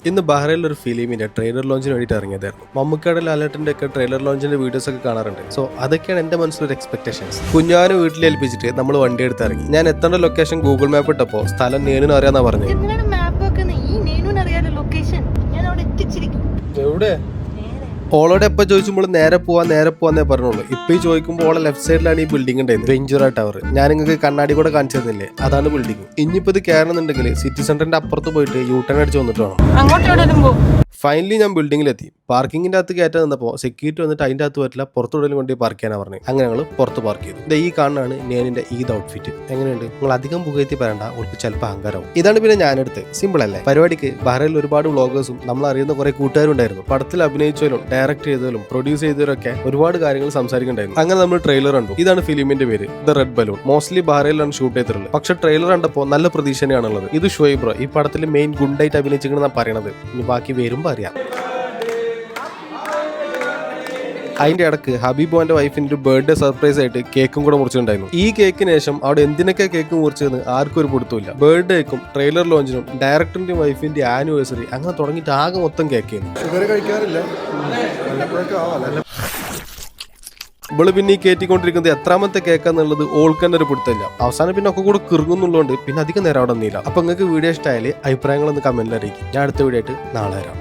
ഇന്ന് ബഹ്റൈനിൽ ഒരു ഫിലിമിന്റെ ട്രെയിലർ ലോഞ്ചിന് വേണ്ടിയിട്ട് ഇറങ്ങിയതായിരുന്നു. മമ്മൂക്കയുടെ ലാലേട്ടന്റെ ഒക്കെ ട്രെയിലർ ലോഞ്ചിന്റെ വീഡിയോസ് ഒക്കെ കാണാറുണ്ട്. സോ അതൊക്കെയാണ് എന്റെ മനസ്സിലൊരു എക്സ്പെക്ടേഷൻസ്. കുഞ്ഞാനെ വീട്ടിൽ ഏൽപ്പിച്ചിട്ട് നമ്മൾ വണ്ടി എടുത്ത് ഇറങ്ങി. ഞാൻ എത്തേണ്ട ലൊക്കേഷൻ ഗൂഗിൾ മാപ്പ് ഇട്ടപ്പോൾ സ്ഥലം നേനു അറിയാന്നാ പറഞ്ഞത്. എവിടെ ഓളോട് എപ്പോൾ ചോദിച്ചുമ്പോൾ നേരെ പോവാന്നേ പറഞ്ഞോളൂ. ഇപ്പൊ ഈ ചോദിക്കുമ്പോൾ ഓളെ ലെഫ്റ്റ് സൈഡിലാണ് ഈ ബിൽഡിംഗ് ഉണ്ടായിരുന്നത്, വെഞ്ചുറ ടവർ. ഞാൻ നിങ്ങൾക്ക് കണ്ണാടി കൂടെ കാണിച്ചു തന്നില്ലേ, അതാണ് ബിൽഡിംഗ്. ഇനിയിപ്പോ ഇത് കയറണമെന്നുണ്ടെങ്കിൽ സിറ്റി സെന്ററിന്റെ അപ്പുറത്ത് പോയിട്ട് യൂട്ടേൺ അടിച്ച് വന്നിട്ട് വേണം. ഫൈനലി ഞാൻ ബിൽഡിങ്ങിലെത്തി. പാർക്കിങ്ങിന്റെ അകത്ത് കയറ്റാൻ നിന്നപ്പോൾ സെക്യൂരിറ്റി വന്നിട്ട് അതിന്റെ അകത്ത് പറ്റില്ല, പുറത്തുടലും കൊണ്ട് പാർക്ക് ചെയ്യാനാണ് പറഞ്ഞത്. അങ്ങനെ ഞങ്ങൾ പുറത്ത് പാർക്ക് ചെയ്തു. ഈ കാണാനാണ് നേനിന്റെ ഈദ് ഔട്ട്ഫിറ്റ്. എങ്ങനെയുണ്ട്? നിങ്ങൾ അധികം പുകയത്തി പറയണ്ട, അവൾക്ക് ചിലപ്പോൾ അഹങ്കാരവും. ഇതാണ് പിന്നെ ഞാനെടുത്ത്. സിമ്പിൾ അല്ലേ? പരിപാടിക്ക് ബഹ്റൈനിൽ ഒരുപാട് വ്ളോഗേഴ്സും നമ്മൾ അറിയുന്ന കുറെ കൂട്ടുകാരുണ്ടായിരുന്നു. പടത്തിൽ അഭിനയിച്ചവരും ഡയറക്ട് ചെയ്തവരും പ്രൊഡ്യൂസ് ചെയ്തവരൊക്കെ ഒരുപാട് കാര്യങ്ങൾ സംസാരിക്കുന്നുണ്ടായിരുന്നു. അങ്ങനെ നമ്മൾ ട്രെയിലർ കണ്ടു. ഇതാണ് ഫിലിമിന്റെ പേര്, ദ റെഡ് ബലൂൺ. മോസ്റ്റ്ലി ബഹ്റൈനിലാണ് ഷൂട്ട് ചെയ്തിട്ടുള്ളത്. പക്ഷെ ട്രെയിലർ കണ്ടപ്പോൾ നല്ല പ്രതീക്ഷ തന്നെയാണുള്ളത്. ഇത് ഷുഹൈബ് ബ്രോ ഈ പടത്തിൽ മെയിൻ ഗുണ്ടായിട്ട് അഭിനയിച്ചിരിക്കണെന്നാണ് പറയണത്. ഇനി ബാക്കി വരുമ്പോൾ അറിയാം. അതിന്റെ ഇടക്ക് ഹബീബോന്റെ വൈഫിന്റെ ഒരു ബർത്ത്ഡേ സർപ്രൈസ് ആയിട്ട് കേക്കും കൂടെ മുറിച്ചിട്ടുണ്ടായിരുന്നു. ഈ കേക്കിന് ശേഷം അവിടെ എന്തിനൊക്കെ കേക്ക് മുറിച്ചതെന്ന് ആർക്കും ഒരു പിടുത്തമില്ല. ബർത്ത്ഡേക്കും ട്രെയിലർ ലോഞ്ചിനും ഡയറക്ടറിന്റെ വൈഫിന്റെ ആനിവേഴ്സറി അങ്ങനെ തുടങ്ങിയിട്ട് ആകെ മൊത്തം കേക്ക് ചെയ്യുന്നു. ഇവള് പിന്നെ ഈ കയറ്റിക്കൊണ്ടിരിക്കുന്നത് എത്രാമത്തെ കേക്കാന്നുള്ളത് ഓൾക്ക് തന്നെ ഒരു പിടുത്തമില്ല. അവസാനം പിന്നെ ഒക്കെ കൂടെ കിറുങ്ങുന്നുള്ളതുകൊണ്ട് പിന്നെ അധികം നേരം അവിടെ നിന്നില്ല. അപ്പൊ നിങ്ങൾക്ക് വീഡിയോ ഇഷ്ടമായാലും അഭിപ്രായങ്ങളൊന്ന് കമന്റിൽ അറിയിക്കും. ഞാൻ അടുത്ത വീഡിയോ ആയിട്ട് നാളെ വരാം.